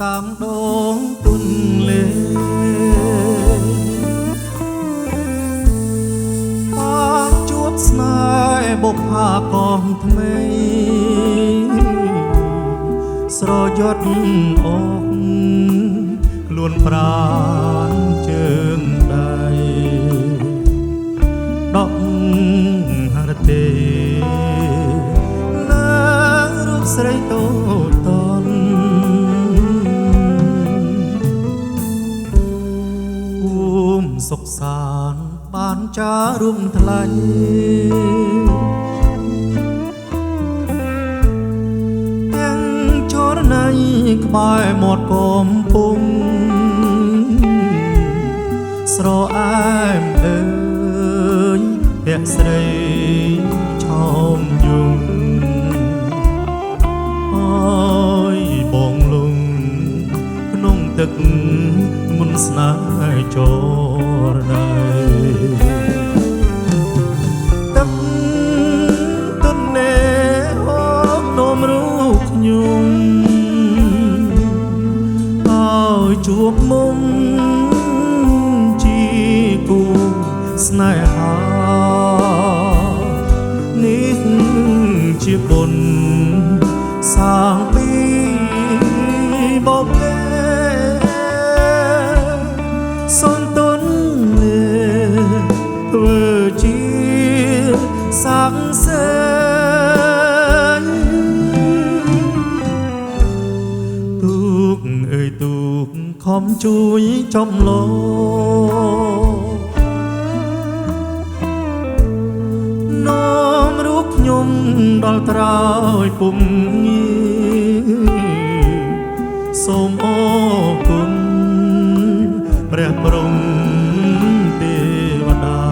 តាមដងទុនលេបានជួបស្នេហ៍បុប្ផាកំថ្មីស្រយត់អងខ្លួនប្រាណជើងដៃដកហរទេឡើងរូបស្រីតូចតន់សុខសាន្តបានចារួមថ្លៃទាំងចរណៃក្បែរមាត់កំពុងស្រអែមអើយភក្ស្រីឆោមយំអើយបងលងក្នុងទឹកមុនស្នេហ៍ចរណៃទឹកទន្នេហូបនំរូបខ្ញុំឲ្យជួបមុំជីគូស្នេហានេះជាបុណ្យសាងពីបបសូមទុនធ្វើជាសាក់សេញទូកអើយទូកខំជួយចំលោនោមរូបខ្ញុំដល់ត្រើយពុំងាសូមអរគុណព្រះព្រំទេវតា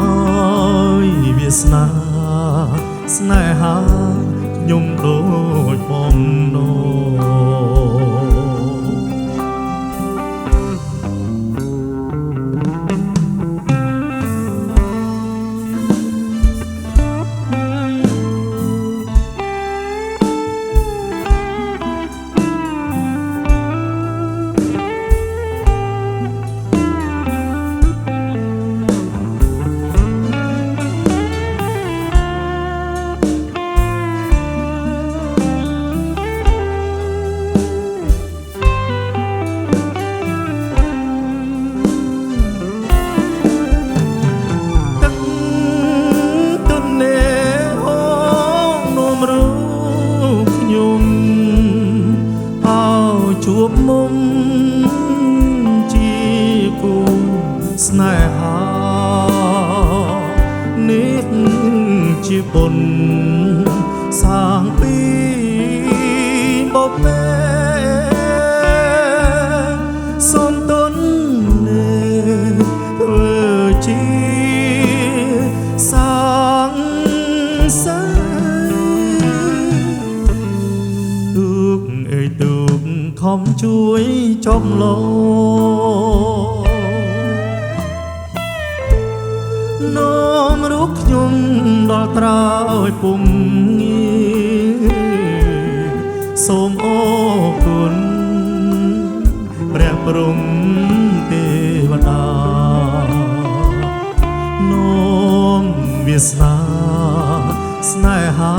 អើយវាសនាស្នេហាខ្ញុំដូចបំណងជួបមុំជាគូស្នេហានេះជាបុណ្យសាងពីបបេសូមទុនធ្វើជាសាងសេទូកអើយទូកខំជួយចំលោនោមរូបខ្ញុំដល់ត្រើយពុំងាសូមអរគុណព្រះព្រំទេវតានោមវាសនាស្នេហា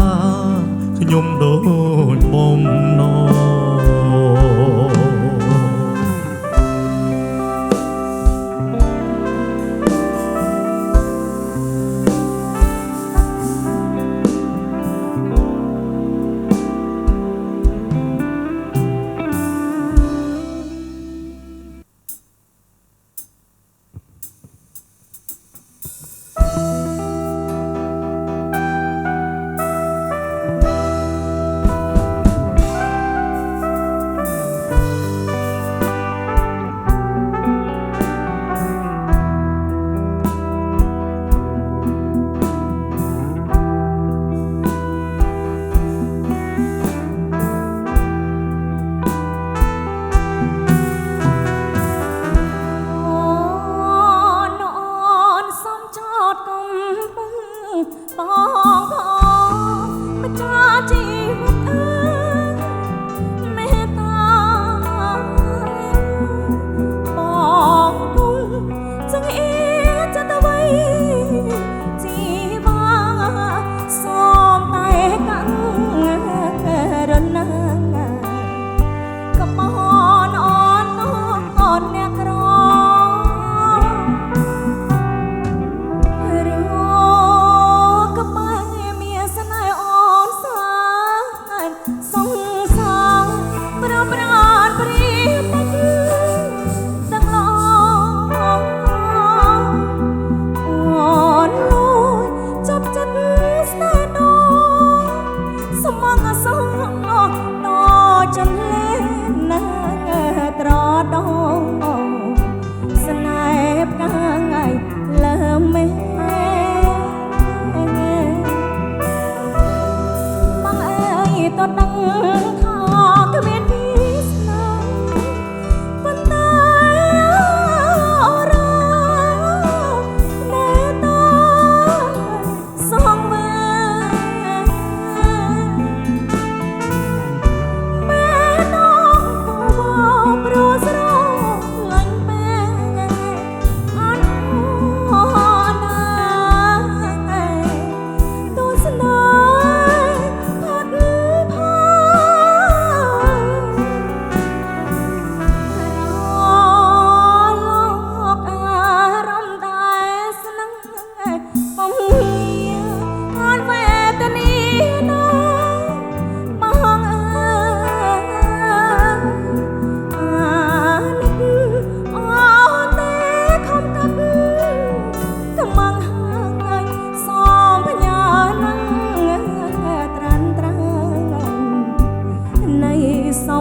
ខ្ញុំដូចបំណង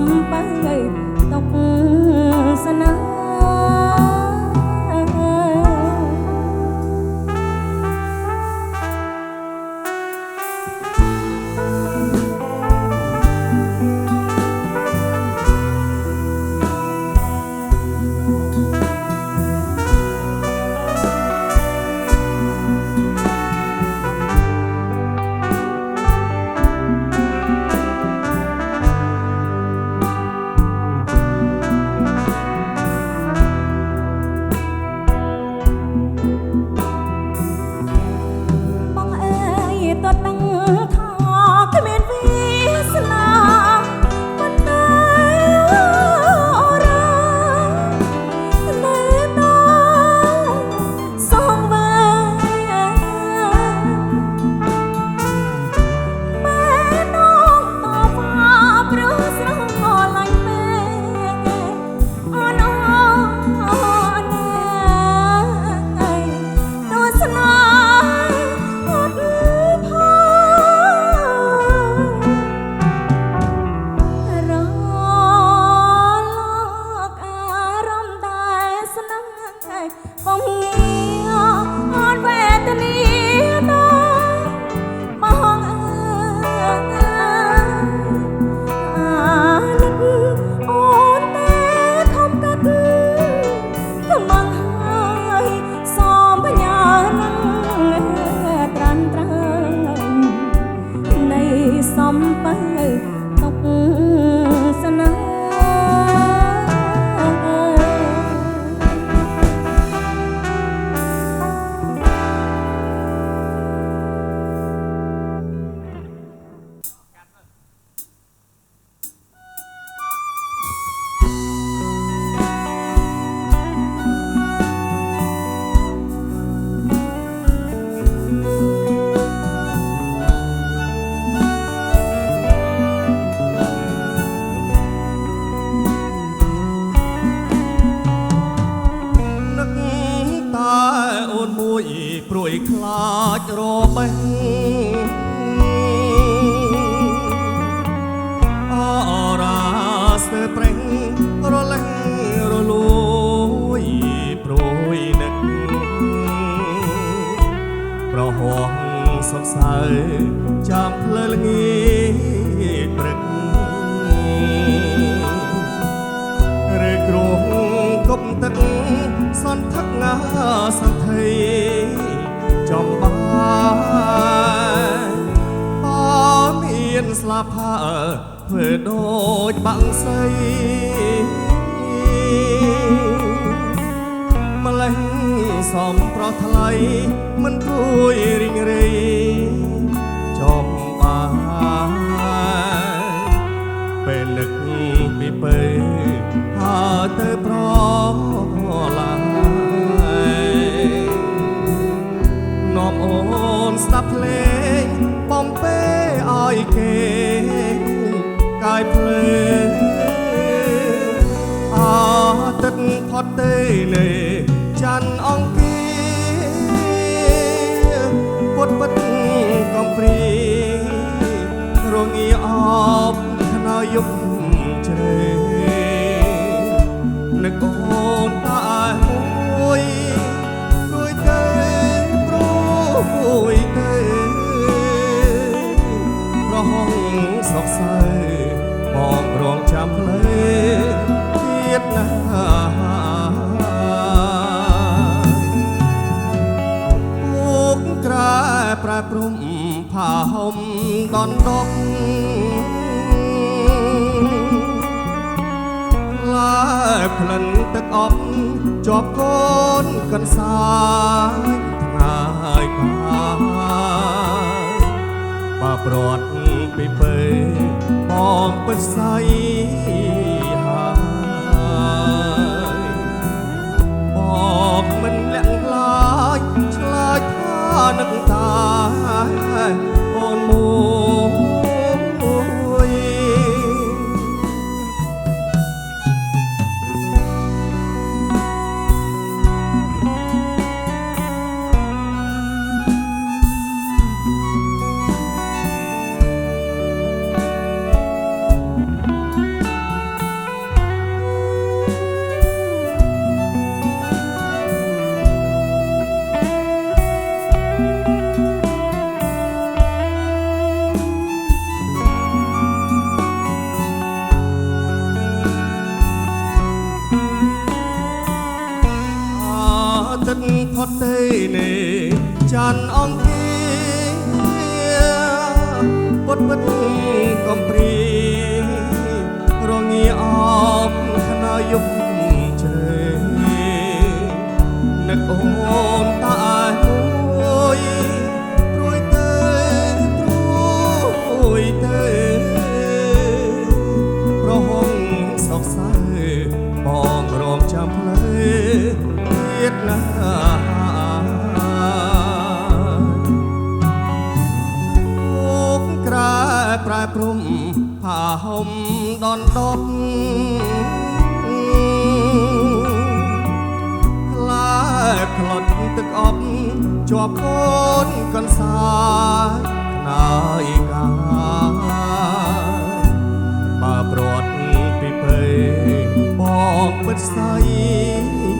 សំបើទុកសនាសំបើទុកសនាព្រួយខ្លាចរបេះអរាស្ទើប្រេងរលេងរលួយព្រួយនឹកប្រហោះសង្សើចាំភ្លើល្ងាព្រឹកឬគ្រោះគប់ទឹកសន្ធឹកងាសន្ធិចំបានមានស្លាប់ផើធ្វើដូចបាំងសីម្លេះសំប្រោះថ្លៃមិនគួយរីងរៃចំបានពេលនឹកពីពេលហើយទៅប្រឡាយនាំអូនស្ដាប់ភ្លេងបំពេឲ្យគេកាយភ្លើអាទិត្យផុតទេលេច័ន្ទអង្គាពុតពិតកំព្រីរងាអបខ្នើយប់ជ្រេនឹកអូនតែមួយព្រួយទៅព្រួយទៅប្រហងសោកសៅបងរងចាំភ្លេទៀតណាពុកក្រែប្រែព្រំផាហុំដនដប់ក្លិនទឹកអប់ជាប់កូនកន្សាយថ្ងៃខាបើព្រាត់ពីពេលបងពិស័យហើយបងមិនលាក់ឡាយឆ្លើយថានឹកតាអូនមួយ ត់ទេនេះចាន់អង្គពុតពុតកំព្រីរងាអបខ្នើយប់ជ្រេនឹកអូនតាមួយព្រួយទៅព្រួយទៅប្រហងសោកសៅបងរំចាំផ្លែទៀតណាប្រែព្រំผ้าห่มដនដប់ខ្លាចផ្លត់ទឹកអប់ជាប់កូនកន្សាណើយកាបើព្រាត់ពីពេបងពិតស្អី